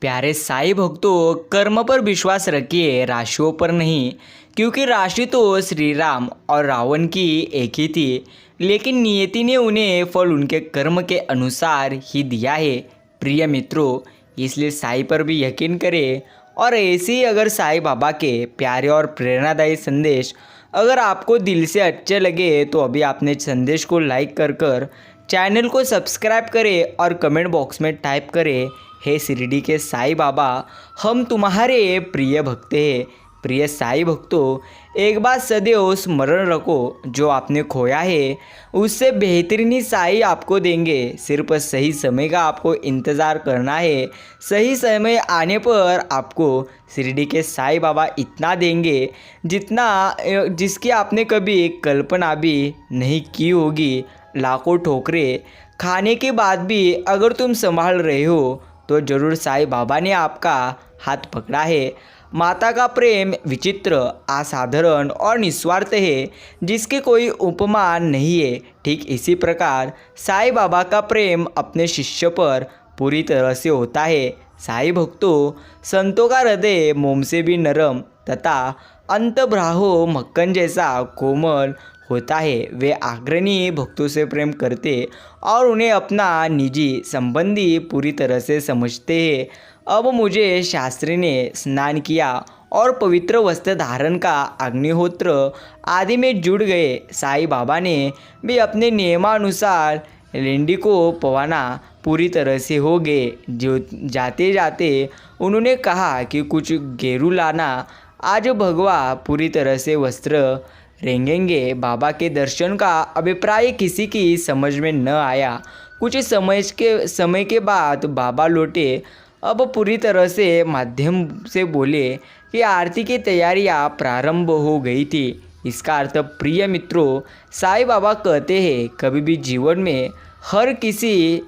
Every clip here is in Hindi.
प्यारे साईं भक्तों, कर्म पर विश्वास रखिए, राशियों पर नहीं। क्योंकि राशि तो श्री राम और रावण की एक ही थी, लेकिन नियति ने उन्हें फल उनके कर्म के अनुसार ही दिया है। प्रिय मित्रों, इसलिए साईं पर भी यकीन करें। और ऐसे ही अगर साईं बाबा के प्यारे और प्रेरणादायी संदेश अगर आपको दिल से अच्छे लगे तो अभी आपने संदेश को लाइक कर चैनल को सब्सक्राइब करें और कमेंट बॉक्स में टाइप करें, हे शिरडी के साईं बाबा, हम तुम्हारे प्रिय भक्त हैं। प्रिय साईं भक्तों, एक बात सदैव स्मरण रखो, जो आपने खोया है उससे बेहतरीन ही साईं आपको देंगे। सिर्फ सही समय का आपको इंतज़ार करना है। सही समय आने पर आपको शिरडी के साईं बाबा इतना देंगे जिसकी आपने कभी कल्पना भी नहीं की होगी। लाखों ठोकरें खाने के बाद भी अगर तुम संभाल रहे हो तो ज़रूर साईं बाबा ने आपका हाथ पकड़ा है। माता का प्रेम विचित्र, असाधारण और निस्वार्थ है, जिसके कोई उपमा नहीं है। ठीक इसी प्रकार साईं बाबा का प्रेम अपने शिष्य पर पूरी तरह से होता है। साईं भक्तों, संतों का हृदय मोम से भी नरम तथा अंतर्बाह्य मक्खन जैसा कोमल होता है। वे अग्रणी भक्तों से प्रेम करते और उन्हें अपना निजी संबंधी पूरी तरह से समझते हैं। अब मुझे शास्त्री ने स्नान किया और पवित्र वस्त्र धारण का अग्निहोत्र आदि में जुड़ गए। साईं बाबा ने भी अपने नियमानुसार लेंडी को पवाना पूरी तरह से हो गए। जो जाते जाते उन्होंने कहा कि कुछ गेरू लाना, आज भगवा पूरी तरह से वस्त्र रेंगेंगे। बाबा के दर्शन का अभिप्राय किसी की समझ में न आया। कुछ समय के बाद बाबा लौटे। अब पूरी तरह से माध्यम से बोले कि आरती की तैयारियां प्रारंभ हो गई थी। इसका अर्थ प्रिय मित्रों, साईं बाबा कहते हैं कभी भी जीवन में हर किसी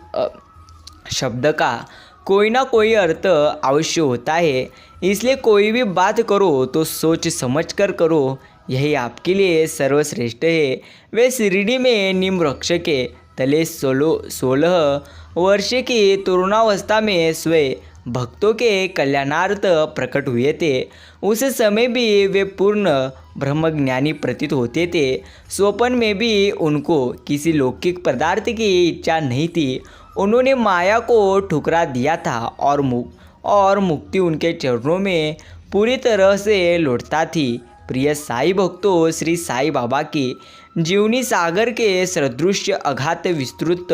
शब्द का कोई ना कोई अर्थ अवश्य होता है। इसलिए कोई भी बात करो तो सोच समझ कर करो, यही आपके लिए सर्वश्रेष्ठ है। वे शिरडी में नीम वृक्ष के तले 16 वर्ष की तरुणावस्था में स्वयं भक्तों के कल्याणार्थ प्रकट हुए थे। उस समय भी वे पूर्ण ब्रह्मज्ञानी प्रतीत होते थे। स्वप्न में भी उनको किसी लौकिक पदार्थ की इच्छा नहीं थी। उन्होंने माया को ठुकरा दिया था और मुक्ति उनके चरणों में पूरी तरह से लौटता थी। प्रिय साईं भक्तों, श्री साईं बाबा की जीवनी सागर के सदृश अगाध, विस्तृत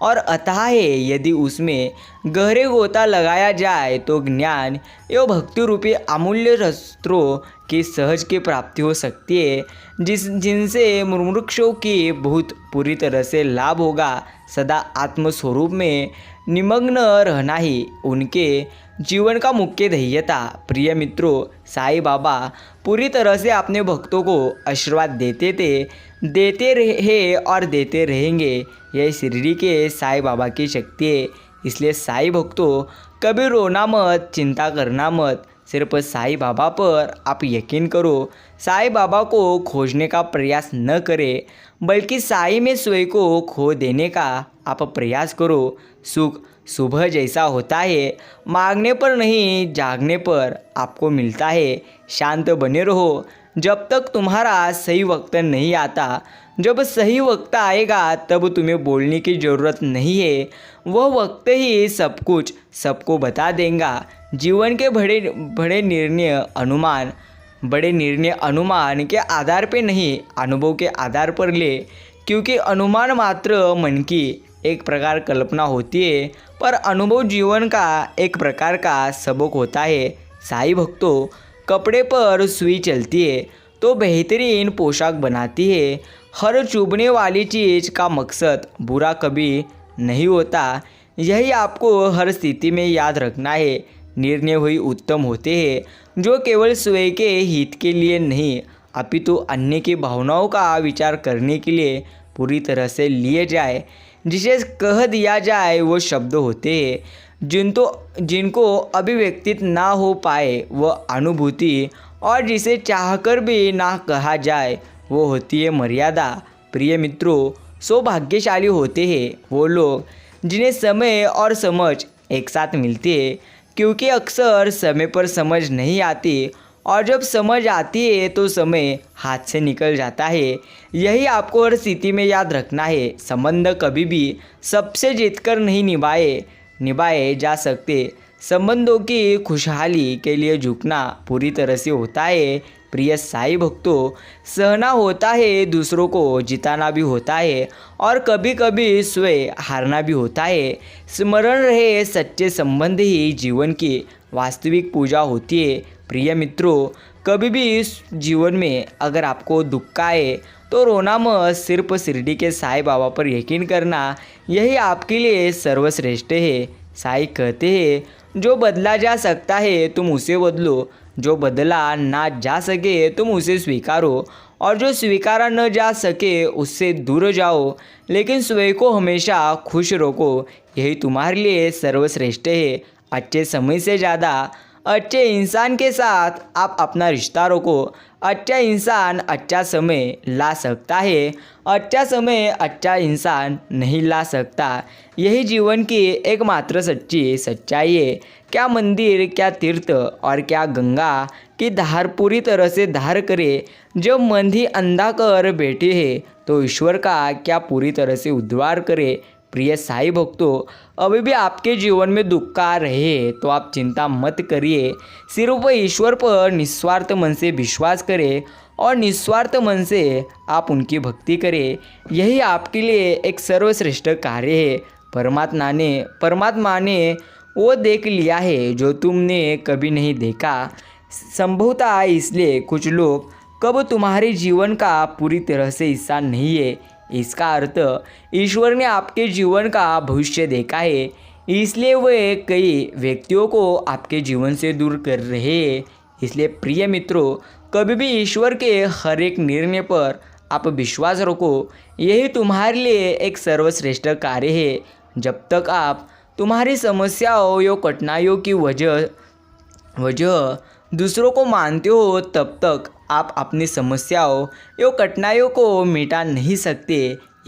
और अथाह है। यदि उसमें गहरे गोता लगाया जाए तो ज्ञान एवं भक्ति रूपी अमूल्य रस्त्रों की सहज की प्राप्ति हो सकती है, जिनसे मुमुक्षुओं की बहुत पूरी तरह से लाभ होगा। सदा आत्मस्वरूप में निमग्न रहना ही उनके जीवन का मुख्य ध्येय था। प्रिय मित्रों, साईं बाबा पूरी तरह से अपने भक्तों को आशीर्वाद देते रहे और देते रहेंगे। यह शिरडी के साईं बाबा की शक्ति है। इसलिए साईं भक्तों, कभी रोना मत, चिंता करना मत, सिर्फ साईं बाबा पर आप यकीन करो। साईं बाबा को खोजने का प्रयास न करें, बल्कि साईं में स्वयं को खो देने का आप प्रयास करो। सुख सुबह जैसा होता है, मांगने पर नहीं जागने पर आपको मिलता है। शांत बने रहो जब तक तुम्हारा सही वक्त नहीं आता। जब सही वक्त आएगा तब तुम्हें बोलने की ज़रूरत नहीं है। वह वक्त ही सब कुछ सबको बता देगा। जीवन के बड़े निर्णय अनुमान के आधार पे नहीं, अनुभव के आधार पर ले। क्योंकि अनुमान मात्र मन की एक प्रकार कल्पना होती है, पर अनुभव जीवन का एक प्रकार का सबक होता है। साईं भक्तों, कपड़े पर सुई चलती है तो बेहतरीन पोशाक बनाती है। हर चुभने वाली चीज़ का मकसद बुरा कभी नहीं होता। यही आपको हर स्थिति में याद रखना है। निर्णय वही उत्तम होते हैं जो केवल स्वयं के हित के लिए नहीं, अपितु अन्य की भावनाओं का विचार करने के लिए पूरी तरह से लिए जाए। जिसे कह दिया जाए वो शब्द होते हैं जिनको अभिव्यक्तित ना हो पाए वह अनुभूति, और जिसे चाहकर भी ना कहा जाए वो होती है मर्यादा। प्रिय मित्रों, सौभाग्यशाली होते हैं वो लोग जिन्हें समय और समझ एक साथ मिलती है। क्योंकि अक्सर समय पर समझ नहीं आती और जब समझ आती है तो समय हाथ से निकल जाता है। यही आपको हर स्थिति में याद रखना है। संबंध कभी भी सबसे जीतकर नहीं निभाए जा सकते। संबंधों की खुशहाली के लिए झुकना पूरी तरह से होता है। प्रिय साईं भक्तों, सहना होता है, दूसरों को जिताना भी होता है और कभी कभी स्वयं हारना भी होता है। स्मरण रहे, सच्चे संबंध ही जीवन की वास्तविक पूजा होती है। प्रिय मित्रों, कभी भी इस जीवन में अगर आपको दुख आए तो रोना मत, सिर्फ शिरडी के साईं बाबा पर यकीन करना, यही आपके लिए सर्वश्रेष्ठ है। साईं कहते हैं, जो बदला जा सकता है तुम उसे बदलो, जो बदला ना जा सके तुम उसे स्वीकारो और जो स्वीकारा न जा सके उससे दूर जाओ, लेकिन स्वयं को हमेशा खुश रखो, यही तुम्हारे लिए सर्वश्रेष्ठ है। अच्छे समय से ज़्यादा अच्छे इंसान के साथ आप अपना रिश्ता रखो। अच्छा इंसान अच्छा समय ला सकता है, अच्छा समय अच्छा इंसान नहीं ला सकता। यही जीवन की एकमात्र सच्ची सच्चाई है। क्या मंदिर, क्या तीर्थ और क्या गंगा की धार पूरी तरह से धार करे, जब मन ही अंधा कर बैठे है तो ईश्वर का क्या पूरी तरह से उद्धार करे। प्रिय साईं भक्तों, अभी भी आपके जीवन में दुख आ रहे तो आप चिंता मत करिए, सिर्फ ईश्वर पर निस्वार्थ मन से विश्वास करें और निस्वार्थ मन से आप उनकी भक्ति करें। यही आपके लिए एक सर्वश्रेष्ठ कार्य है। परमात्मा ने वो देख लिया है जो तुमने कभी नहीं देखा। संभवतः इसलिए कुछ लोग कब तुम्हारे जीवन का पूरी तरह से हिस्सा नहीं है। इसका अर्थ ईश्वर ने आपके जीवन का भविष्य देखा है, इसलिए वे कई व्यक्तियों को आपके जीवन से दूर कर रहे हैं। इसलिए प्रिय मित्रों, कभी भी ईश्वर के हर एक निर्णय पर आप विश्वास रखो, यही तुम्हारे लिए एक सर्वश्रेष्ठ कार्य है। जब तक आप तुम्हारी समस्याओं या कठिनाइयों की वजह दूसरों को मानते हो, तब तक आप अपनी समस्याओं या कठिनाइयों को मिटा नहीं सकते।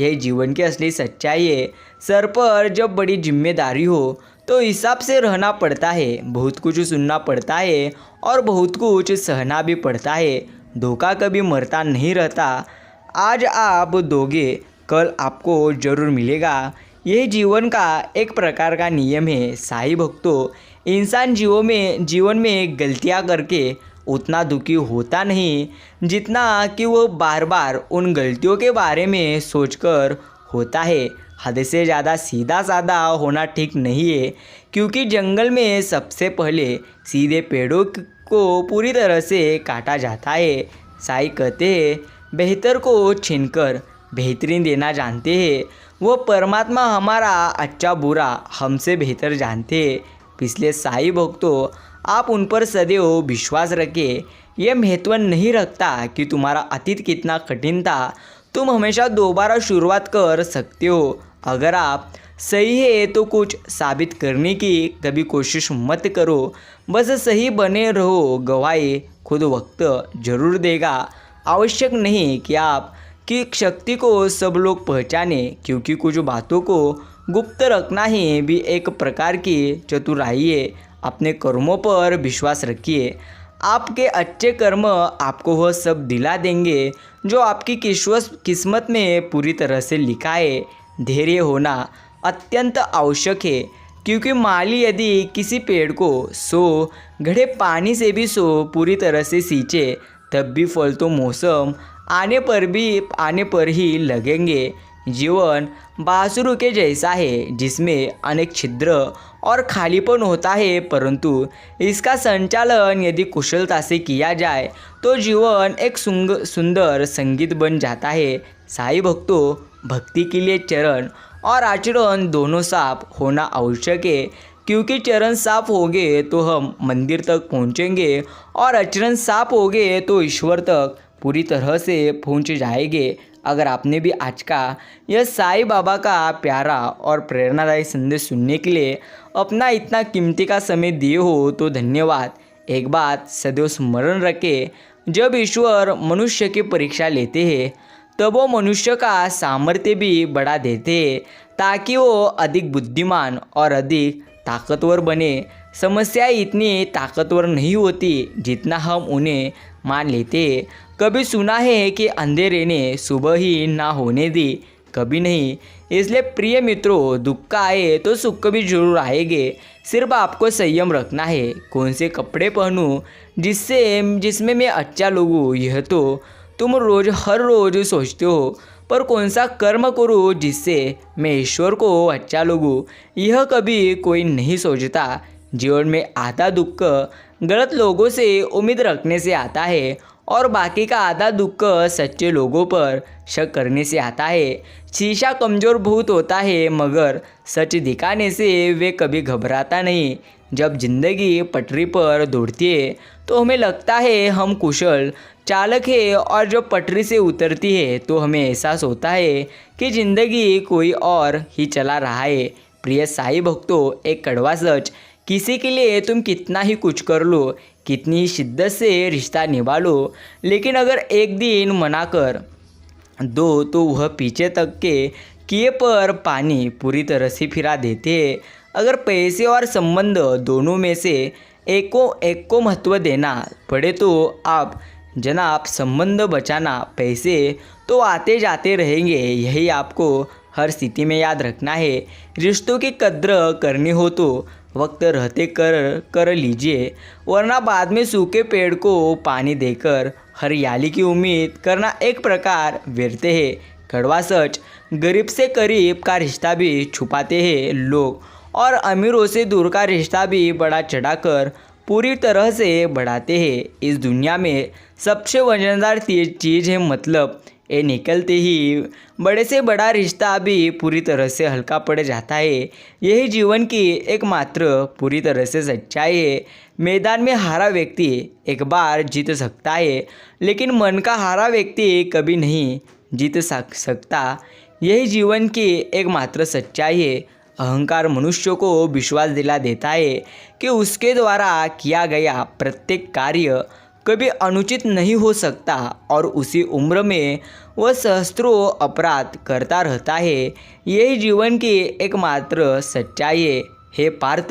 यह जीवन की असली सच्चाई है। सर पर जब बड़ी जिम्मेदारी हो तो हिसाब से रहना पड़ता है, बहुत कुछ सुनना पड़ता है और बहुत कुछ सहना भी पड़ता है। धोखा कभी मरता नहीं रहता। आज आप दोगे, कल आपको जरूर मिलेगा। यह जीवन का एक प्रकार का नियम है। साईं भक्तों, इंसान जीवन में गलतियां करके उतना दुखी होता नहीं जितना कि वो बार बार उन गलतियों के बारे में सोचकर होता है। हद से ज़्यादा सीधा साधा होना ठीक नहीं है, क्योंकि जंगल में सबसे पहले सीधे पेड़ों को पूरी तरह से काटा जाता है। साईं कहते हैं, बेहतर को छीनकर बेहतरीन देना जानते हैं। वो परमात्मा हमारा अच्छा बुरा हमसे बेहतर जानते हैं। पिछले साईं भक्तों, आप उन पर सदैव विश्वास रखें। यह महत्व नहीं रखता कि तुम्हारा अतीत कितना कठिन था, तुम हमेशा दोबारा शुरुआत कर सकते हो। अगर आप सही है तो कुछ साबित करने की कभी कोशिश मत करो, बस सही बने रहो। गवाही खुद वक्त जरूर देगा। आवश्यक नहीं कि आप की शक्ति को सब लोग पहचाने, क्योंकि कुछ बातों को गुप्त रखना ही भी एक प्रकार की चतुराई है। अपने कर्मों पर विश्वास रखिए। आपके अच्छे कर्म आपको वह सब दिला देंगे जो आपकी किस्मत में पूरी तरह से लिखा है। धैर्य होना अत्यंत आवश्यक है, क्योंकि माली यदि किसी पेड़ को 100 घड़े पानी से भी 100 पूरी तरह से सींचे, तब भी फल तो मौसम आने पर ही लगेंगे। जीवन बांसुरी के जैसा है, जिसमें अनेक छिद्र और खालीपन होता है, परंतु इसका संचालन यदि कुशलता से किया जाए तो जीवन एक सुंदर संगीत बन जाता है। साईं भक्तों, भक्ति के लिए चरण और आचरण दोनों साफ होना आवश्यक है, क्योंकि चरण साफ होंगे तो हम मंदिर तक पहुंचेंगे और आचरण साफ होंगे तो ईश्वर तक पूरी तरह से पहुंच जाएंगे। अगर आपने भी आज का यह साईं बाबा का प्यारा और प्रेरणादायी संदेश सुनने के लिए अपना इतना कीमती का समय दिए हो तो धन्यवाद। एक बात सदैव स्मरण रखें, जब ईश्वर मनुष्य की परीक्षा लेते हैं तब वो मनुष्य का सामर्थ्य भी बढ़ा देते हैं, ताकि वो अधिक बुद्धिमान और अधिक ताकतवर बने। समस्याएं इतनी ताकतवर नहीं होती जितना हम उन्हें मान लेते। कभी सुना है कि अंधेरे ने सुबह ही ना होने दी, कभी नहीं। इसलिए प्रिय मित्रों, दुख आए तो सुख भी जरूर आएंगे। सिर्फ आपको संयम रखना है। कौन से कपड़े पहनूं जिसमें मैं अच्छा लगूं, यह तो तुम हर रोज़ सोचते हो। पर कौन सा कर्म करूं जिससे मैं ईश्वर को अच्छा लगूं, यह कभी कोई नहीं सोचता। जीवन में आधा दुख गलत लोगों से उम्मीद रखने से आता है और बाकी का आधा दुख सच्चे लोगों पर शक करने से आता है। शीशा कमज़ोर बहुत होता है, मगर सच दिखाने से वे कभी घबराता नहीं। जब जिंदगी पटरी पर दौड़ती है तो हमें लगता है हम कुशल चालक है, और जब पटरी से उतरती है तो हमें एहसास होता है कि ज़िंदगी कोई और ही चला रहा है। प्रिय साईं भक्तों, एक कड़वा सच, किसी के लिए तुम कितना ही कुछ कर लो, कितनी शिद्दत से रिश्ता निभा लो, लेकिन अगर एक दिन मना कर दो तो वह पीछे तक के किए पर पानी पूरी तरह से फिरा देते हैं। अगर पैसे और संबंध दोनों में से एक को महत्व देना पड़े तो आप जनाब संबंध बचाना, पैसे तो आते जाते रहेंगे, यही आपको हर स्थिति में याद रखना है। रिश्तों की कद्र करनी हो तो वक्त रहते कर लीजिए, वरना बाद में सूखे पेड़ को पानी देकर हरियाली की उम्मीद करना एक प्रकार व्यर्थ है। कड़वा सच, गरीब से करीब का रिश्ता भी छुपाते हैं लोग, और अमीरों से दूर का रिश्ता भी बढ़ा चढ़ाकर पूरी तरह से बढ़ाते हैं। इस दुनिया में सबसे वजनदार चीज़ है मतलब। ये निकलते ही बड़े से बड़ा रिश्ता भी पूरी तरह से हल्का पड़ जाता है। यही जीवन की एकमात्र पूरी तरह से सच्चाई है। मैदान में हारा व्यक्ति एक बार जीत सकता है, लेकिन मन का हारा व्यक्ति कभी नहीं जीत सकता। यही जीवन की एकमात्र सच्चाई है। अहंकार मनुष्य को विश्वास दिला देता है कि उसके द्वारा किया गया प्रत्येक कार्य कभी अनुचित नहीं हो सकता, और उसी उम्र में वह सहस्त्रों अपराध करता रहता है। यही जीवन की एकमात्र सच्चाई है। हे पार्थ,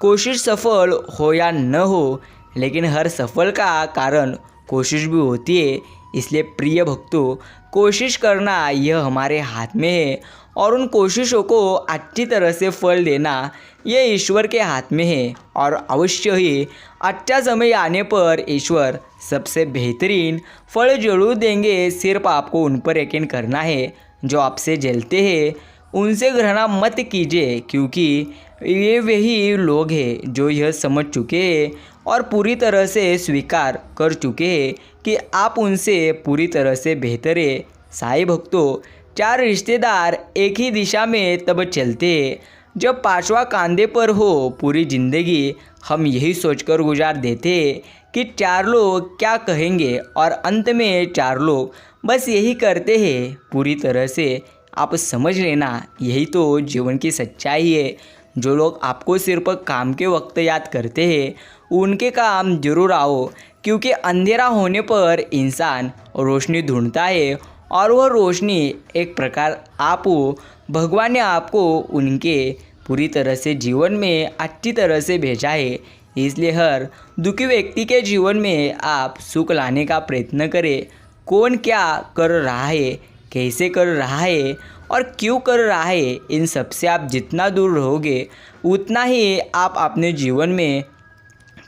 कोशिश सफल हो या न हो, लेकिन हर सफल का कारण कोशिश भी होती है। इसलिए प्रिय भक्तों, कोशिश करना यह हमारे हाथ में है, और उन कोशिशों को अच्छी तरह से फल देना ये ईश्वर के हाथ में है। और अवश्य ही अच्छा समय आने पर ईश्वर सबसे बेहतरीन फल जरूर देंगे। सिर्फ आपको उन पर यकीन करना है जो आपसे जलते हैं। उनसे घृणा मत कीजिए, क्योंकि ये वही लोग हैं जो यह समझ चुके हैं और पूरी तरह से स्वीकार कर चुके हैं कि आप उनसे पूरी तरह से बेहतर है। साईं भक्तों, चार रिश्तेदार एक ही दिशा में तब चलते हैं जब पांचवा कांधे पर हो। पूरी ज़िंदगी हम यही सोचकर गुजार देते हैं कि चार लोग क्या कहेंगे, और अंत में चार लोग बस यही करते हैं। पूरी तरह से आप समझ लेना, यही तो जीवन की सच्चाई है। जो लोग आपको सिर्फ काम के वक्त याद करते हैं, उनके काम जरूर आओ, क्योंकि अंधेरा होने पर इंसान रोशनी ढूंढता है, और वह रोशनी एक प्रकार आप हो। भगवान ने आपको उनके पूरी तरह से जीवन में अच्छी तरह से भेजा है। इसलिए हर दुखी व्यक्ति के जीवन में आप सुख लाने का प्रयत्न करें। कौन क्या कर रहा है, कैसे कर रहा है और क्यों कर रहा है, इन सब से आप जितना दूर रहोगे उतना ही आप अपने जीवन में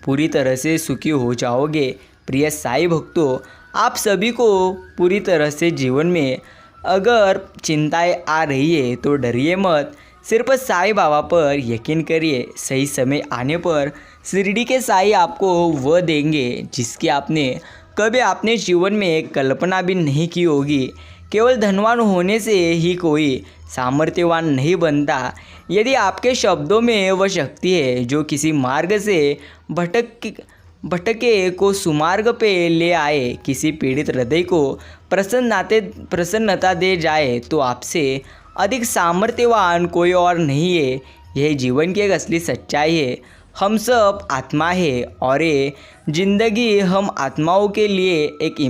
पूरी तरह से सुखी हो जाओगे। प्रिय साईं भक्तों, आप सभी को पूरी तरह से जीवन में अगर चिंताएं आ रही है तो डरिए मत, सिर्फ साईं बाबा पर यकीन करिए। सही समय आने पर शिरडी के साईं आपको वह देंगे जिसकी आपने कभी अपने जीवन में कल्पना भी नहीं की होगी। केवल धनवान होने से ही कोई सामर्थ्यवान नहीं बनता। यदि आपके शब्दों में वह शक्ति है जो किसी मार्ग से भटके को सुमार्ग पे ले आए, किसी पीड़ित हृदय को प्रसन्नता दे जाए, तो आपसे अधिक सामर्थ्यवान कोई और नहीं है। यह जीवन की एक असली सच्चाई है। हम सब आत्मा है, और ये जिंदगी हम आत्माओं के लिए एक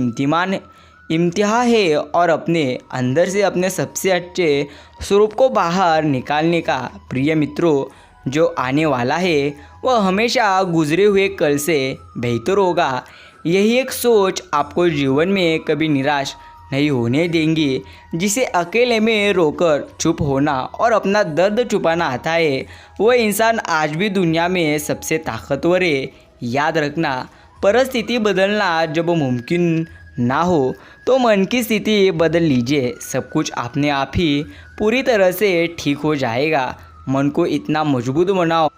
इम्तिहान है, और अपने अंदर से अपने सबसे अच्छे स्वरूप को बाहर निकालने का। प्रिय मित्रों, जो आने वाला है वह हमेशा गुजरे हुए कल से बेहतर होगा। यही एक सोच आपको जीवन में कभी निराश नहीं होने देंगी। जिसे अकेले में रोकर चुप होना और अपना दर्द छुपाना आता है, वह इंसान आज भी दुनिया में सबसे ताकतवर है। याद रखना, परिस्थिति बदलना जब मुमकिन ना हो तो मन की स्थिति बदल लीजिए। सब कुछ अपने आप ही पूरी तरह से ठीक हो जाएगा। मन को इतना मजबूत बनाओ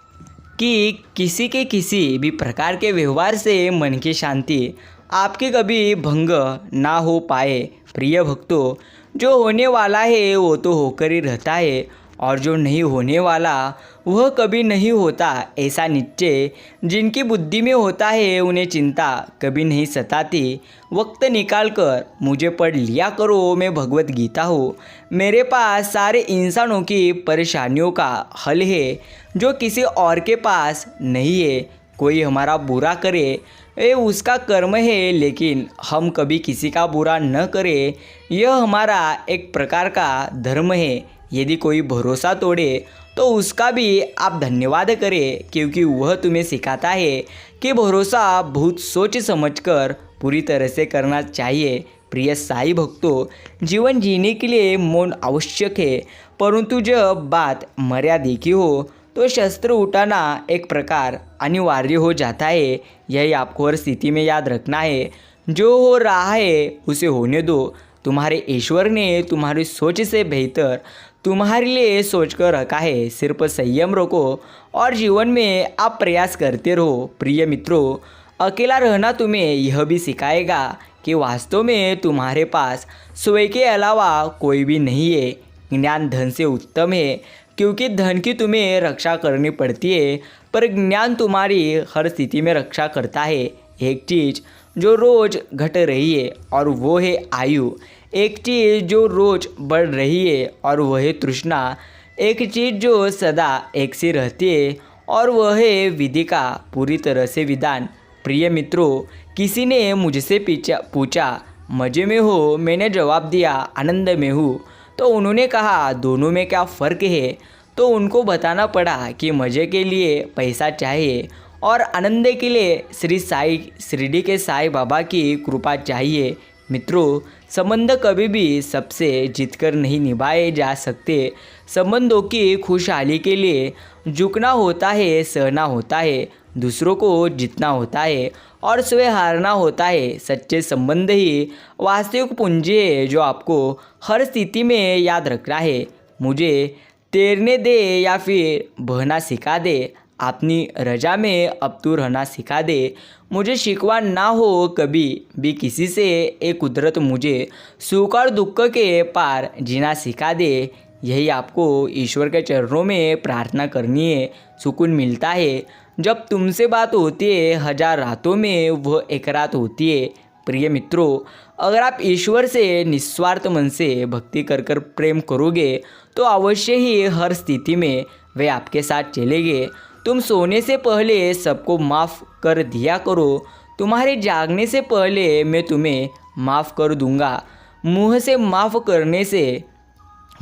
कि किसी भी प्रकार के व्यवहार से मन की शांति आपके कभी भंग ना हो पाए। प्रिय भक्तों, जो होने वाला है वो तो होकर ही रहता है और जो नहीं होने वाला वह कभी नहीं होता। ऐसा निश्चय जिनकी बुद्धि में होता है उन्हें चिंता कभी नहीं सताती। वक्त निकाल कर मुझे पढ़ लिया करो, मैं भगवत गीता हूँ। मेरे पास सारे इंसानों की परेशानियों का हल है जो किसी और के पास नहीं है। कोई हमारा बुरा करे ये उसका कर्म है, लेकिन हम कभी किसी का बुरा न करें यह हमारा एक प्रकार का धर्म है। यदि कोई भरोसा तोड़े तो उसका भी आप धन्यवाद करें, क्योंकि वह तुम्हें सिखाता है कि भरोसा बहुत सोच समझकर पूरी तरह से करना चाहिए। प्रिय साईं भक्तों, जीवन जीने के लिए मौन आवश्यक है, परंतु जब बात मर्यादा की हो तो शस्त्र उठाना एक प्रकार अनिवार्य हो जाता है। यही आपको हर स्थिति में याद रखना है। जो हो रहा है उसे होने दो। तुम्हारे ईश्वर ने तुम्हारी सोच से बेहतर तुम्हारे लिए सोच कर रखा है। सिर्फ संयम रखो और जीवन में आप प्रयास करते रहो। प्रिय मित्रों, अकेला रहना तुम्हें यह भी सिखाएगा कि वास्तव में तुम्हारे पास स्वयं के अलावा कोई भी नहीं है। ज्ञान धन से उत्तम है, क्योंकि धन की तुम्हें रक्षा करनी पड़ती है, पर ज्ञान तुम्हारी हर स्थिति में रक्षा करता है। एक चीज़ जो रोज़ घट रही है और वो है आयु। एक चीज़ जो रोज़ बढ़ रही है और वह है तृष्णा। एक चीज़ जो सदा एक सी रहती है और वह है विधि का पूरी तरह से विधान। प्रिय मित्रों, किसी ने मुझसे पूछा मज़े में हो? मैंने जवाब दिया आनंद में हूँ। तो उन्होंने कहा दोनों में क्या फ़र्क है? तो उनको बताना पड़ा कि मज़े के लिए पैसा चाहिए और आनंद के लिए शिरडी के साईं बाबा की कृपा चाहिए। मित्रों, संबंध कभी भी सबसे जीतकर नहीं निभाए जा सकते। संबंधों की खुशहाली के लिए झुकना होता है, सहना होता है, दूसरों को जीतना होता है और स्वयं हारना होता है। सच्चे संबंध ही वास्तविक पूंजी है जो आपको हर स्थिति में याद रखना है। मुझे तैरने दे या फिर बहना सिखा दे, अपनी रजा में अब तू रहना सिखा दे। मुझे शिकवा ना हो कभी भी किसी से, एक कुदरत मुझे सुख और दुख के पार जीना सिखा दे। यही आपको ईश्वर के चरणों में प्रार्थना करनी है। सुकून मिलता है जब तुमसे बात होती है, हजार रातों में वह एक रात होती है। प्रिय मित्रों, अगर आप ईश्वर से निस्वार्थ मन से भक्ति कर कर प्रेम करोगे तो अवश्य ही हर स्थिति में वे आपके साथ चलेंगे। तुम सोने से पहले सबको माफ़ कर दिया करो। तुम्हारे जागने से पहले मैं तुम्हें माफ़ कर दूंगा। मुँह से माफ़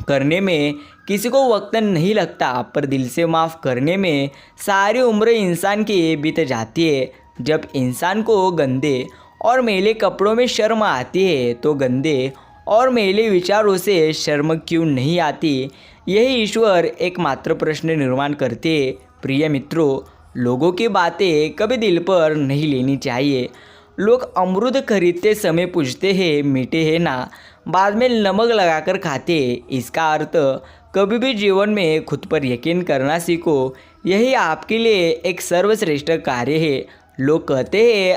करने में किसी को वक्त नहीं लगता, पर दिल से माफ़ करने में सारी उम्र इंसान की बीत जाती है। जब इंसान को गंदे और मैले कपड़ों में शर्म आती है तो गंदे और मैले विचारों से शर्म क्यों नहीं आती? यही ईश्वर एकमात्र प्रश्न निर्माण करते। प्रिय मित्रों, लोगों की बातें कभी दिल पर नहीं लेनी चाहिए। लोग अमरूद खरीदते समय पूछते हैं मीठे हैं ना, बाद में नमक लगाकर खाते। इसका अर्थ कभी भी जीवन में खुद पर यकीन करना सीखो। यही आपके लिए एक सर्वश्रेष्ठ कार्य है। लोग कहते हैं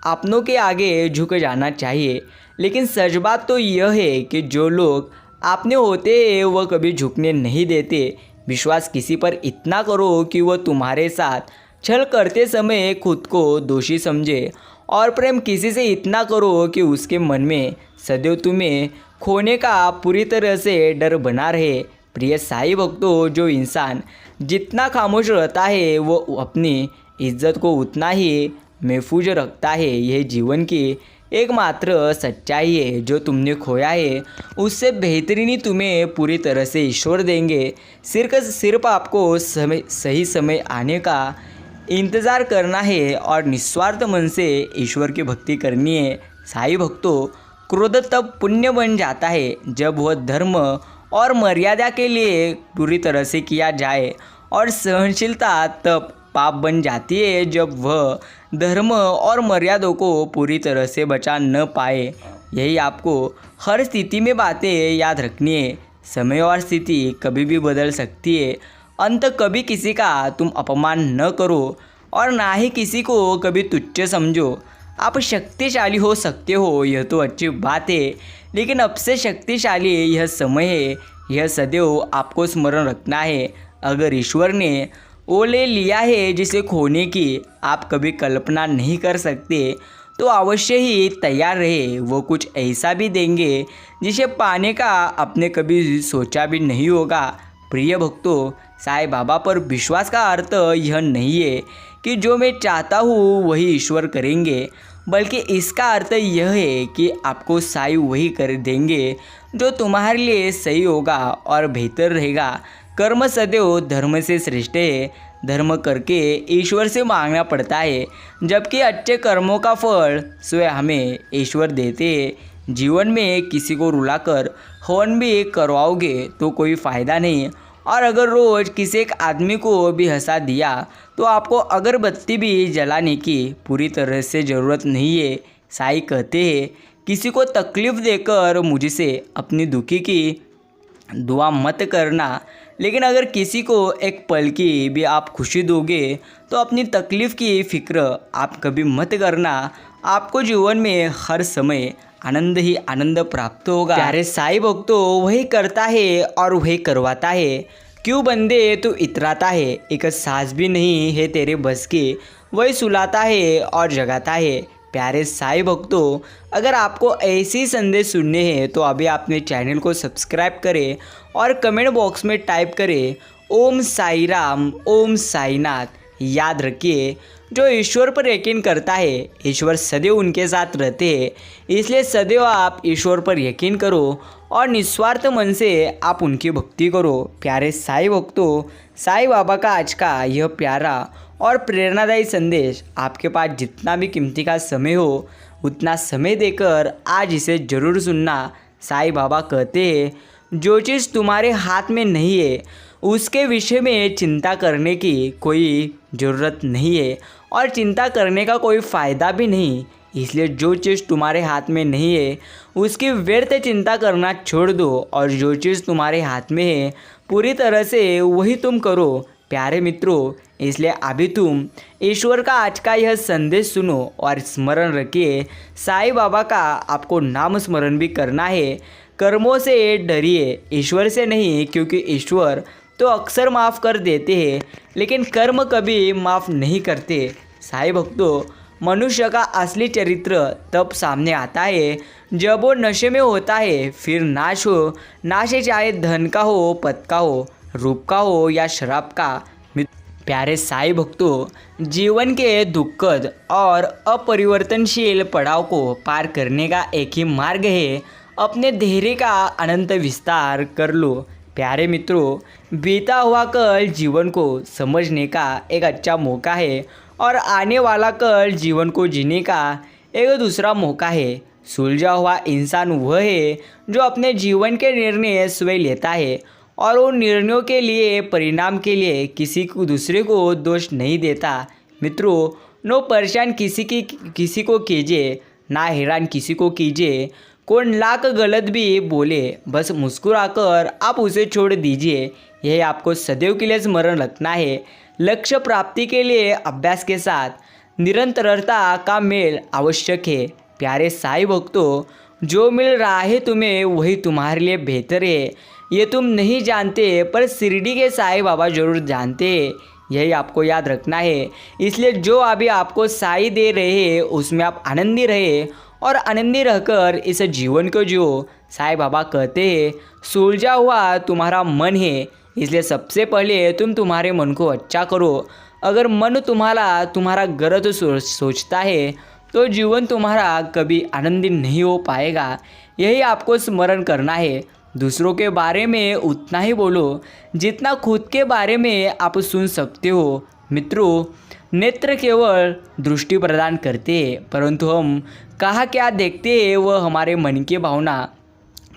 अपनों के आगे झुक जाना चाहिए, लेकिन सच बात तो यह है कि जो लोग आपने होते हैं वह कभी झुकने नहीं देते। विश्वास किसी पर इतना करो कि वह तुम्हारे साथ छल करते समय खुद को दोषी समझे, और प्रेम किसी से इतना करो कि उसके मन में सदैव तुम्हें खोने का पूरी तरह से डर बना रहे। प्रिय साईं भक्तों, जो इंसान जितना खामोश रहता है वो अपनी इज्जत को उतना ही महफूज रखता है। यह जीवन की एकमात्र सच्चाई है। जो तुमने खोया है उससे बेहतरीन ही तुम्हें पूरी तरह से ईश्वर देंगे। सिर्फ आपको सही समय आने का इंतज़ार करना है और निस्वार्थ मन से ईश्वर की भक्ति करनी है। साईं भक्तों, क्रोध तब पुण्य बन जाता है जब वह धर्म और मर्यादा के लिए पूरी तरह से किया जाए, और सहनशीलता तब पाप बन जाती है जब वह धर्म और मर्यादों को पूरी तरह से बचा न पाए। यही आपको हर स्थिति में बातें याद रखनी है। समय और स्थिति कभी भी बदल सकती है। अंत कभी किसी का तुम अपमान न करो और ना ही किसी को कभी तुच्छ समझो। आप शक्तिशाली हो सकते हो, यह तो अच्छी बात है, लेकिन अब से शक्तिशाली यह समय है। यह सदैव आपको स्मरण रखना है। अगर ईश्वर ने वो ले लिया है जिसे खोने की आप कभी कल्पना नहीं कर सकते, तो अवश्य ही तैयार रहे। वो कुछ ऐसा भी देंगे जिसे पाने का आपने कभी सोचा भी नहीं होगा। प्रिय भक्तों, साईं बाबा पर विश्वास का अर्थ यह नहीं है कि जो मैं चाहता हूँ वही ईश्वर करेंगे, बल्कि इसका अर्थ यह है कि आपको साईं वही कर देंगे जो तुम्हारे लिए सही होगा और बेहतर रहेगा। कर्म सदैव धर्म से श्रेष्ठ है। धर्म करके ईश्वर से मांगना पड़ता है, जबकि अच्छे कर्मों का फल स्वयं हमें ईश्वर देते हैं। जीवन में किसी को रुलाकर हवन भी करवाओगे तो कोई फ़ायदा नहीं, और अगर रोज़ किसी एक आदमी को भी हंसा दिया तो आपको अगरबत्ती भी जलाने की पूरी तरह से ज़रूरत नहीं है। साईं कहते हैं, किसी को तकलीफ़ देकर मुझसे अपनी दुखी की दुआ मत करना, लेकिन अगर किसी को एक पल की भी आप खुशी दोगे तो अपनी तकलीफ़ की फ़िक्र आप कभी मत करना। आपको जीवन में हर समय आनंद ही आनंद प्राप्त होगा। प्यारे साईं भक्तों, वही करता है और वही करवाता है। क्यों बंदे तू इतराता है, एक सांस भी नहीं है तेरे बस की, वही सुलाता है और जगाता है। प्यारे साईं भक्तों, अगर आपको ऐसी संदेश सुनने हैं तो अभी आपने चैनल को सब्सक्राइब करें और कमेंट बॉक्स में टाइप करें ओम साई राम, ओम साईनाथ। याद रखिए, जो ईश्वर पर यकीन करता है ईश्वर सदैव उनके साथ रहते हैं। इसलिए सदैव आप ईश्वर पर यकीन करो और निस्वार्थ मन से आप उनकी भक्ति करो। प्यारे साईं भक्तों, साईं बाबा का आज का यह प्यारा और प्रेरणादायी संदेश आपके पास जितना भी कीमती का समय हो उतना समय देकर आज इसे ज़रूर सुनना। साईं बाबा कहते हैं, जो चीज़ तुम्हारे हाथ में नहीं है उसके विषय में चिंता करने की कोई ज़रूरत नहीं है, और चिंता करने का कोई फ़ायदा भी नहीं। इसलिए जो चीज़ तुम्हारे हाथ में नहीं है उसकी व्यर्थ चिंता करना छोड़ दो, और जो चीज़ तुम्हारे हाथ में है पूरी तरह से वही तुम करो। प्यारे मित्रों, इसलिए अभी तुम ईश्वर का आज का यह संदेश सुनो और स्मरण रखिए, साईं बाबा का आपको नाम स्मरण भी करना है। कर्मों से डरिए, ईश्वर से नहीं, क्योंकि ईश्वर तो अक्सर माफ़ कर देते हैं लेकिन कर्म कभी माफ़ नहीं करते। साईं भक्तों, मनुष्य का असली चरित्र तब सामने आता है जब वो नशे में होता है। फिर नाश हो, नाशे चाहे धन का हो, पद का हो, रूप का हो या शराब का। प्यारे साईं भक्तों, जीवन के दुखद और अपरिवर्तनशील पड़ाव को पार करने का एक ही मार्ग है, अपने धैर्य का अनंत विस्तार कर लो। प्यारे मित्रों, बीता हुआ कल जीवन को समझने का एक अच्छा मौका है और आने वाला कल जीवन को जीने का एक दूसरा मौका है। सुलझा हुआ इंसान वह है जो अपने जीवन के निर्णय स्वयं लेता है और उन निर्णयों के लिए, परिणाम के लिए किसी को दूसरे को दोष नहीं देता। मित्रों, नो परेशान किसी को कीजिए, ना हैरान किसी को कीजिए। कौन लाख गलत भी बोले, बस मुस्कुराकर आप उसे छोड़ दीजिए। यह आपको सदैव के लिए स्मरण रखना है। लक्ष्य प्राप्ति के लिए अभ्यास के साथ निरंतरता का मेल आवश्यक है। प्यारे साईं भक्तों, जो मिल रहा है तुम्हें वही तुम्हारे लिए बेहतर है। ये तुम नहीं जानते, पर शिरडी के साईं बाबा जरूर जानते हैं। यही आपको याद रखना है। इसलिए जो अभी आपको साईं दे रहे हैं उसमें आप आनंदी रहे और आनंदी रहकर इस जीवन को जियो। साईं बाबा कहते हैं, सुलझा हुआ तुम्हारा मन है, इसलिए सबसे पहले तुम तुम्हारे मन को अच्छा करो। अगर मन तुम्हारा तुम्हारा गलत सोचता है तो जीवन तुम्हारा कभी आनंदी नहीं हो पाएगा। यही आपको स्मरण करना है। दूसरों के बारे में उतना ही बोलो जितना खुद के बारे में आप सुन सकते हो। मित्रों, नेत्र केवल दृष्टि प्रदान करते हैं, परंतु हम कहाँ क्या देखते हैं वह हमारे मन की भावना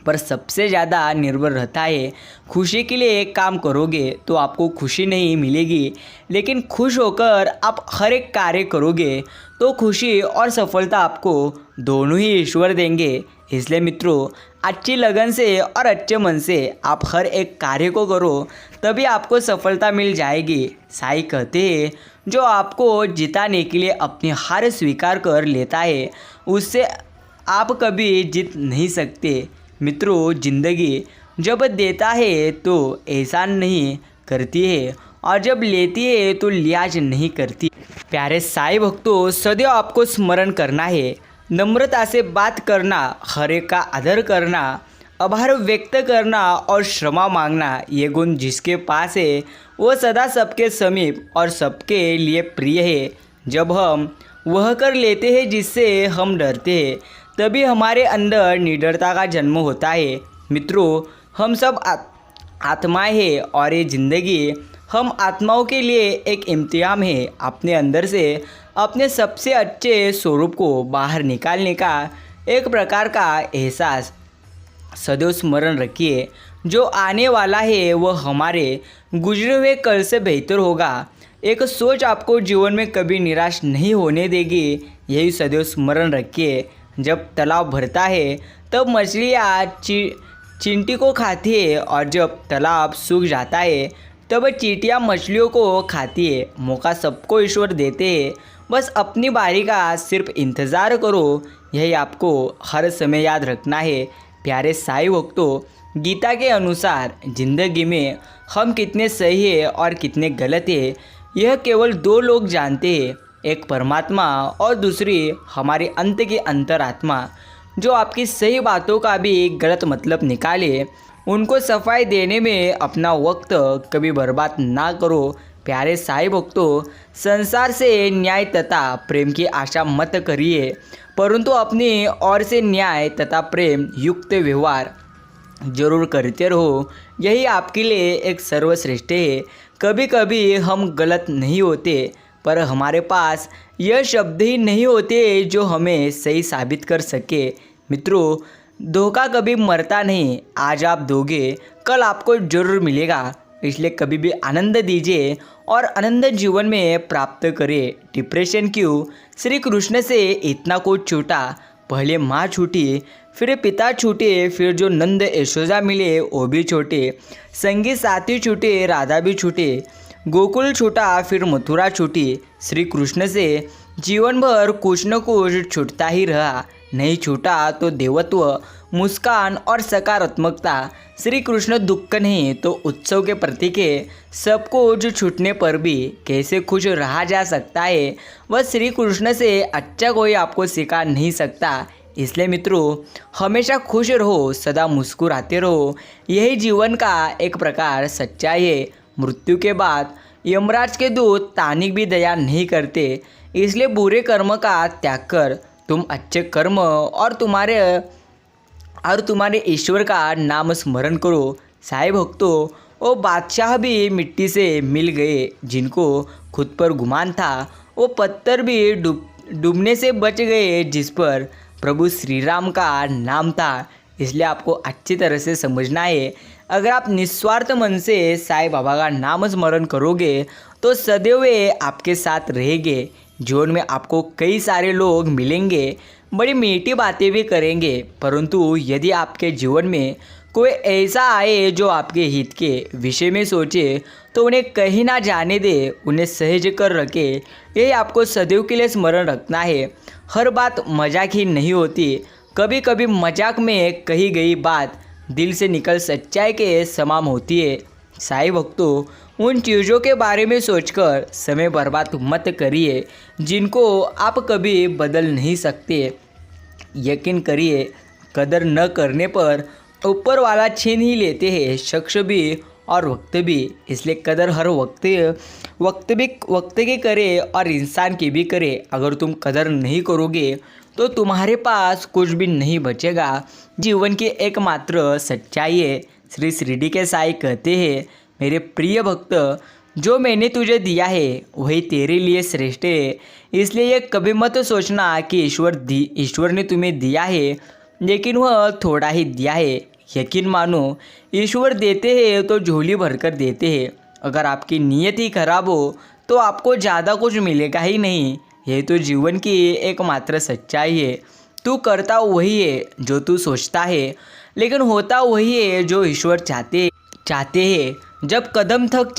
पर सबसे ज़्यादा निर्भर रहता है। खुशी के लिए एक काम करोगे तो आपको खुशी नहीं मिलेगी, लेकिन खुश होकर आप हर एक कार्य करोगे तो खुशी और सफलता आपको दोनों ही ईश्वर देंगे। इसलिए मित्रों, अच्छी लगन से और अच्छे मन से आप हर एक कार्य को करो, तभी आपको सफलता मिल जाएगी। साईं कहते हैं, जो आपको जिताने के लिए अपनी हार स्वीकार कर लेता है उससे आप कभी जीत नहीं सकते। मित्रों, जिंदगी जब देता है तो एहसान नहीं करती है और जब लेती है तो लिहाज नहीं करती। प्यारे साईं भक्तों, सदैव आपको स्मरण करना है, नम्रता से बात करना, हर एक का आदर करना, आभार व्यक्त करना और क्षमा मांगना, ये गुण जिसके पास है वो सदा सबके समीप और सबके लिए प्रिय है। जब हम वह कर लेते हैं जिससे हम डरते हैं, तभी हमारे अंदर निडरता का जन्म होता है। मित्रों, हम सब आत्माएं हैं और ये ज़िंदगी हम आत्माओं के लिए एक इम्तिहान है। अपने अंदर से अपने सबसे अच्छे स्वरूप को बाहर निकालने का एक प्रकार का एहसास सदैव स्मरण रखिए। जो आने वाला है वह हमारे गुजरे हुए कल से बेहतर होगा। एक सोच आपको जीवन में कभी निराश नहीं होने देगी, यही सदैव स्मरण रखिए। जब तालाब भरता है तब मछलियाँ चींटी को खाती है और जब तालाब सूख जाता है तब चींटियाँ मछलियों को खाती है। मौका सबको ईश्वर देते हैं, बस अपनी बारी का सिर्फ इंतज़ार करो। यही आपको हर समय याद रखना है। प्यारे साईं भक्तों, गीता के अनुसार जिंदगी में हम कितने सही है और कितने गलत है यह केवल दो लोग जानते हैं, एक परमात्मा और दूसरी हमारी अंत की अंतरात्मा। जो आपकी सही बातों का भी गलत मतलब निकाले, उनको सफाई देने में अपना वक्त कभी बर्बाद ना करो। प्यारे साईं भक्तों, संसार से न्याय तथा प्रेम की आशा मत करिए, परंतु अपनी ओर से न्याय तथा प्रेम युक्त व्यवहार जरूर करते रहो। यही आपके लिए एक सर्वश्रेष्ठ है। कभी कभी हम गलत नहीं होते, पर हमारे पास यह शब्द ही नहीं होते जो हमें सही साबित कर सके। मित्रों, धोखा कभी मरता नहीं, आज आप दोगे कल आपको जरूर मिलेगा। इसलिए कभी भी आनंद दीजिए और आनंद जीवन में प्राप्त करें। डिप्रेशन क्यों? श्री कृष्ण से इतना कुछ छूटा, पहले माँ छूटी, फिर पिता छूटे, फिर जो नंद यशोदा मिले वो भी छूटे, संगी साथी छूटे, राधा भी छूटे, गोकुल छूटा, फिर मथुरा छूटी। श्री कृष्ण से जीवन भर कुछ न कुछ छूटता ही रहा। नहीं छूटा तो देवत्व, मुस्कान और सकारात्मकता। श्री कृष्ण दुख नहीं तो उत्सव के प्रतीक है। सब कुछ छूटने पर भी कैसे खुश रहा जा सकता है, वह श्री कृष्ण से अच्छा कोई आपको सिखा नहीं सकता। इसलिए मित्रों, हमेशा खुश रहो, सदा मुस्कुराते रहो। यही जीवन का एक प्रकार सच्चाई है। मृत्यु के बाद यमराज के दूत तानिक भी दया नहीं करते, इसलिए बुरे कर्म का त्याग कर तुम अच्छे कर्म और तुम्हारे ईश्वर का नाम स्मरण करो। साईं भक्तों, वो बादशाह भी मिट्टी से मिल गए, जिनको खुद पर गुमान था। वो पत्थर भी डूबने से बच गए, जिस पर प्रभु श्री राम का नाम था। इसलिए आपको अच्छी तरह से समझना है, अगर आप निस्वार्थ मन से साईं बाबा का नाम स्मरण करोगे तो सदैव वे आपके साथ रहेंगे। जीवन में आपको कई सारे लोग मिलेंगे, बड़ी मीठी बातें भी करेंगे, परंतु यदि आपके जीवन में कोई ऐसा आए जो आपके हित के विषय में सोचे तो उन्हें कहीं ना जाने दे, उन्हें सहज कर रखे। यही आपको सदैव के लिए स्मरण रखना है। हर बात मजाक ही नहीं होती, कभी कभी मजाक में कही गई बात दिल से निकल सच्चाई के समान होती है। साईं भक्तों, उन चीज़ों के बारे में सोचकर समय बर्बाद मत करिए जिनको आप कभी बदल नहीं सकते। यकीन करिए, कदर न करने पर ऊपर वाला छीन ही लेते हैं, शख्स भी और वक्त भी, इसलिए कदर हर वक्त की करे और इंसान की भी करे। अगर तुम कदर नहीं करोगे तो तुम्हारे पास कुछ भी नहीं बचेगा। जीवन की एकमात्र सच्चाई है। श्री शिरडी के साईं कहते हैं, मेरे प्रिय भक्त, जो मैंने तुझे दिया है वही तेरे लिए श्रेष्ठ है। इसलिए ये कभी मत सोचना कि ईश्वर ने तुम्हें दिया है लेकिन वह थोड़ा ही दिया है। यकीन मानो, ईश्वर देते हैं तो झोली भरकर देते हैं। अगर आपकी नीयत ही खराब हो तो आपको ज़्यादा कुछ मिलेगा ही नहीं। यह तो जीवन की एकमात्र सच्चाई है। तू करता वही है जो तू सोचता है, लेकिन होता वही है जो ईश्वर चाहते हैं। जब कदम थक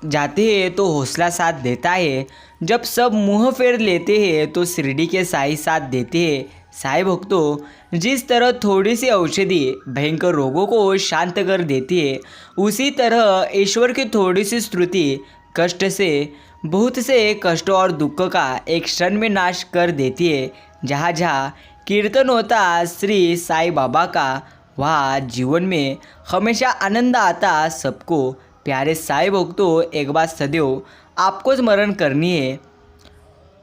जाते हैं तो हौसला साथ देता है। जब सब मुंह फेर लेते हैं तो शिरडी के साईं साथ देते हैं। साईं भक्तों, जिस तरह थोड़ी सी औषधि भयंकर रोगों को शांत कर देती है, उसी तरह ईश्वर की थोड़ी सी स्तुति बहुत से कष्ट और दुख का एक क्षण में नाश कर देती है। जहाँ जहाँ कीर्तन होता श्री साईं बाबा का, वहाँ जीवन में हमेशा आनंद आता। सबको प्यारे साईं भक्तों, एक बात सदैव आपको स्मरण करनी है।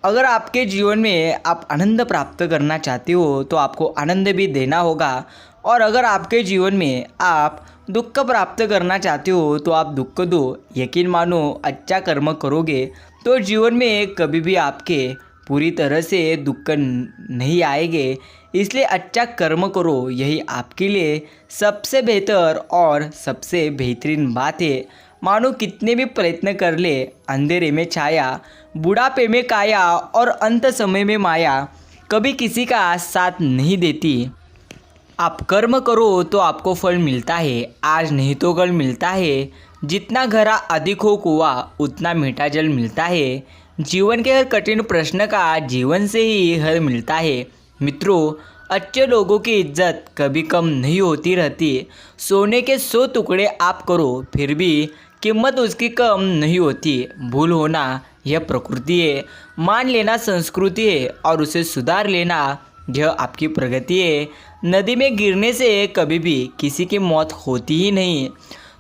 अगर आपके जीवन में आप आनंद प्राप्त करना चाहते हो तो आपको आनंद भी देना होगा, और अगर आपके जीवन में आप दुख प्राप्त करना चाहते हो तो आप दुख दो। यकीन मानो, अच्छा कर्म करोगे तो जीवन में कभी भी आपके पूरी तरह से दुख नहीं आएंगे। इसलिए अच्छा कर्म करो, यही आपके लिए सबसे बेहतर और सबसे बेहतरीन बात है। मानो कितने भी प्रयत्न कर ले, अंधेरे में छाया, बुढ़ापे में काया और अंत समय में माया कभी किसी का साथ नहीं देती। आप कर्म करो तो आपको फल मिलता है, आज नहीं तो कल मिलता है। जितना गहरा अधिक हो कुआं, उतना मीठा जल मिलता है। जीवन के हर कठिन प्रश्न का जीवन से ही हल मिलता है। मित्रों, अच्छे लोगों की इज्जत कभी कम नहीं होती रहती। सोने के 100 टुकड़े आप करो, फिर भी कीमत उसकी कम नहीं होती। भूल होना यह प्रकृति है, मान लेना संस्कृति है, और उसे सुधार लेना यह आपकी प्रगति है। नदी में गिरने से कभी भी किसी की मौत होती ही नहीं,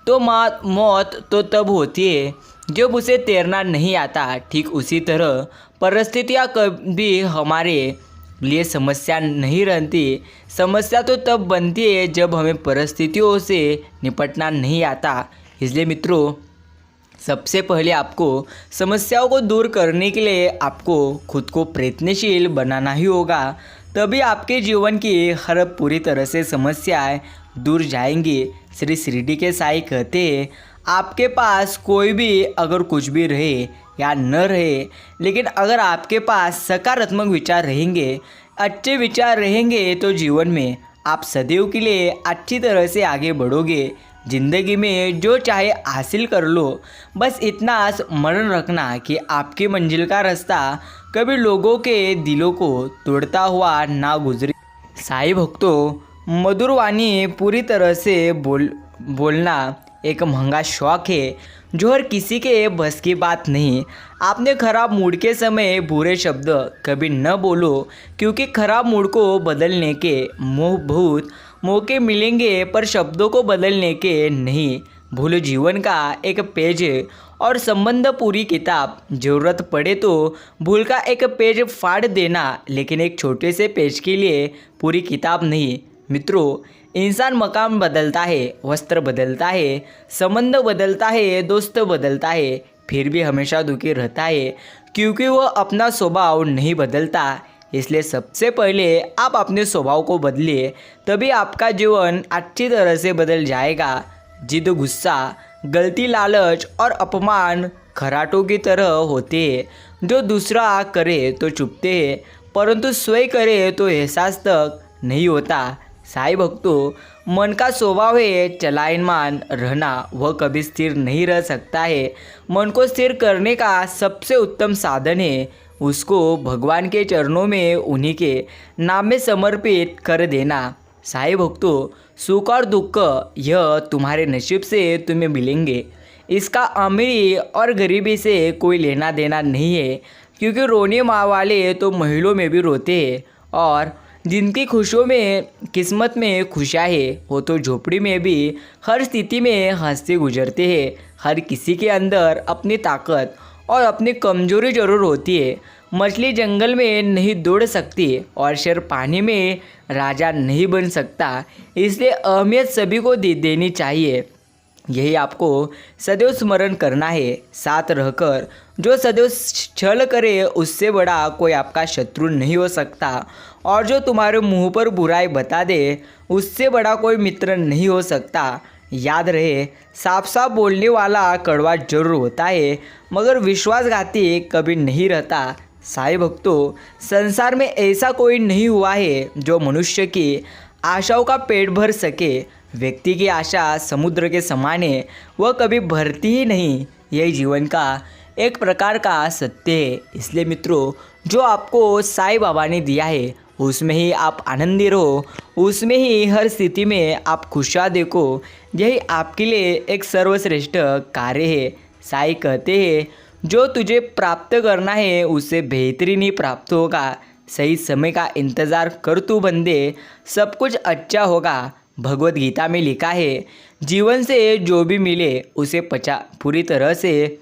तो मौत तो तब होती है जब उसे तैरना नहीं आता। ठीक उसी तरह परिस्थितियाँ कभी हमारे लिए समस्या नहीं रहती। समस्या तो तब बनती है जब हमें परिस्थितियों से निपटना नहीं आता। इसलिए मित्रों, सबसे पहले आपको समस्याओं को दूर करने के लिए आपको खुद को प्रयत्नशील बनाना ही होगा। तभी आपके जीवन की हर पूरी तरह से समस्याएं दूर जाएंगी। श्री शिरडी के साईं कहते हैं, आपके पास कोई भी अगर कुछ भी रहे या न रहे, लेकिन अगर आपके पास सकारात्मक विचार रहेंगे, अच्छे विचार रहेंगे, तो जीवन में आप सदैव के लिए अच्छी तरह से आगे बढ़ोगे। ज़िंदगी में जो चाहे हासिल कर लो, बस इतना स्मरण रखना कि आपकी मंजिल का रास्ता कभी लोगों के दिलों को तोड़ता हुआ ना गुजरे। साईं भक्तों, मधुर वाणी पूरी तरह से बोलना एक महंगा शौक है जो हर किसी के बस की बात नहीं। आपने खराब मूड के समय बुरे शब्द कभी न बोलो, क्योंकि खराब मूड को बदलने के बहुत मौके मिलेंगे, पर शब्दों को बदलने के नहीं। भूल जीवन का एक पेज है और संबंध पूरी किताब। ज़रूरत पड़े तो भूल का एक पेज फाड़ देना, लेकिन एक छोटे से पेज के लिए पूरी किताब नहीं। मित्रों, इंसान मकान बदलता है, वस्त्र बदलता है, संबंध बदलता है, दोस्त बदलता है, फिर भी हमेशा दुखी रहता है, क्योंकि वह अपना स्वभाव नहीं बदलता। इसलिए सबसे पहले आप अपने स्वभाव को बदलिए, तभी आपका जीवन अच्छी तरह से बदल जाएगा। जिद, गुस्सा, गलती, लालच और अपमान खराटों की तरह होते हैं जो दूसरा करे तो चुपते हैं, परंतु स्वयं करे तो एहसास तक नहीं होता। साईं भक्तों, मन का स्वभाव है चलायमान रहना, वह कभी स्थिर नहीं रह सकता है। मन को स्थिर करने का सबसे उत्तम साधन है उसको भगवान के चरणों में उन्हीं के नाम में समर्पित कर देना। साईं भक्तों, सुख और दुख यह तुम्हारे नसीब से तुम्हें मिलेंगे। इसका अमीरी और गरीबी से कोई लेना देना नहीं है, क्योंकि रोने माँ वाले तो महिलाओं में भी रोते हैं और जिनकी खुशियों में किस्मत में खुशियाँ है वो तो झोपड़ी में भी हर स्थिति में हंसते गुजरते हैं। हर किसी के अंदर अपनी ताकत और अपनी कमजोरी जरूर होती है। मछली जंगल में नहीं दौड़ सकती और शेर पानी में राजा नहीं बन सकता, इसलिए अहमियत सभी को देनी चाहिए। यही आपको सदैव स्मरण करना है। साथ रहकर जो सदैव छल करे उससे बड़ा कोई आपका शत्रु नहीं हो सकता, और जो तुम्हारे मुंह पर बुराई बता दे उससे बड़ा कोई मित्र नहीं हो सकता। याद रहे, साफ साफ बोलने वाला कड़वा जरूर होता है मगर विश्वासघाती कभी नहीं रहता। साईं भक्तों, संसार में ऐसा कोई नहीं हुआ है जो मनुष्य की आशाओं का पेट भर सके। व्यक्ति की आशा समुद्र के समान है, वह कभी भरती ही नहीं। यही जीवन का एक प्रकार का सत्य है। इसलिए मित्रों, जो आपको साईं बाबा ने दिया है उसमें ही आप आनंदी रहो, उसमें ही हर स्थिति में आप खुशियाँ देखो। यही आपके लिए एक सर्वश्रेष्ठ कार्य है। साईं कहते हैं, जो तुझे प्राप्त करना है उससे बेहतरीन ही प्राप्त होगा। सही समय का इंतज़ार कर तू बंदे, सब कुछ अच्छा होगा। भगवत गीता में लिखा है, जीवन से जो भी मिले उसे पूरी तरह से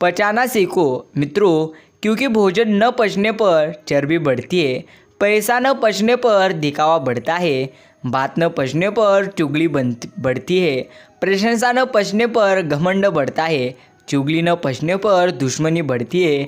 पचाना सीखो मित्रों, क्योंकि भोजन न पचने पर चर्बी बढ़ती है, पैसा न पचने पर दिखावा बढ़ता है, बात न पचने पर चुगली बढ़ती है, प्रशंसा न पचने पर घमंड बढ़ता है, चुगली न पचने पर दुश्मनी बढ़ती है,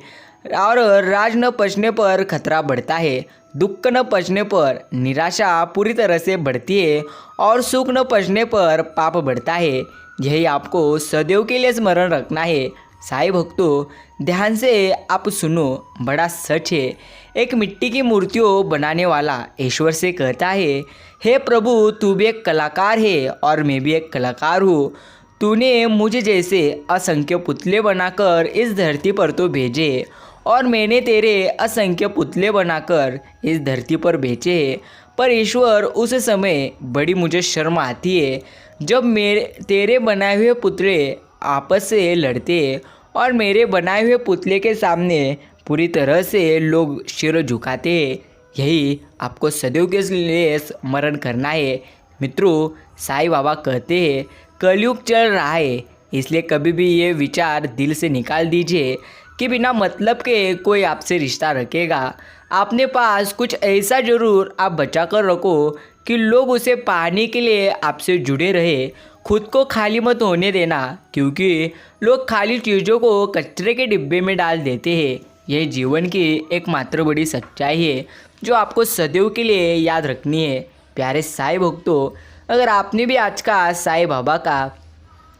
और राज न पचने पर खतरा बढ़ता है। दुख न पचने पर निराशा पूरी तरह से बढ़ती है, और सुख न पचने पर पाप बढ़ता है। यही आपको सदैव के लिए स्मरण रखना है। साईं भक्तों, ध्यान से आप सुनो, बड़ा सच है। एक मिट्टी की मूर्तियों बनाने वाला ईश्वर से कहता है, हे प्रभु, तू भी एक कलाकार है और मैं भी एक कलाकार हूँ। तूने मुझे जैसे असंख्य पुतले बनाकर इस धरती पर तो भेजे, और मैंने तेरे असंख्य पुतले बनाकर इस धरती पर बेचे हैं। पर ईश्वर, उस समय बड़ी मुझे शर्म आती है जब तेरे बनाए हुए पुतले आपस से लड़ते हैं और मेरे बनाए हुए पुतले के सामने पूरी तरह से लोग सिर झुकाते हैं। यही आपको सदैव के लिए स्मरण करना है। मित्रों, साईं बाबा कहते हैं, कलयुग चल रहा है, इसलिए कभी भी ये विचार दिल से निकाल दीजिए कि बिना मतलब के कोई आपसे रिश्ता रखेगा। अपने पास कुछ ऐसा ज़रूर आप बचा कर रखो कि लोग उसे पाने के लिए आपसे जुड़े रहे। खुद को खाली मत होने देना, क्योंकि लोग खाली चीज़ों को कचरे के डिब्बे में डाल देते हैं। यह जीवन की एकमात्र बड़ी सच्चाई है जो आपको सदैव के लिए याद रखनी है। प्यारे साईं भक्तों, अगर आपने भी आज का साईं बाबा का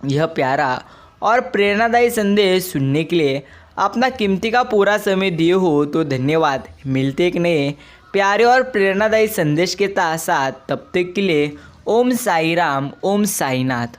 यह प्यारा और प्रेरणादायी संदेश सुनने के लिए अपना कीमती का पूरा समय दिए हो तो धन्यवाद। मिलते एक नए प्यारे और प्रेरणादायी संदेश के साथ, तब तक के लिए ओम साई राम, ओम साईनाथ।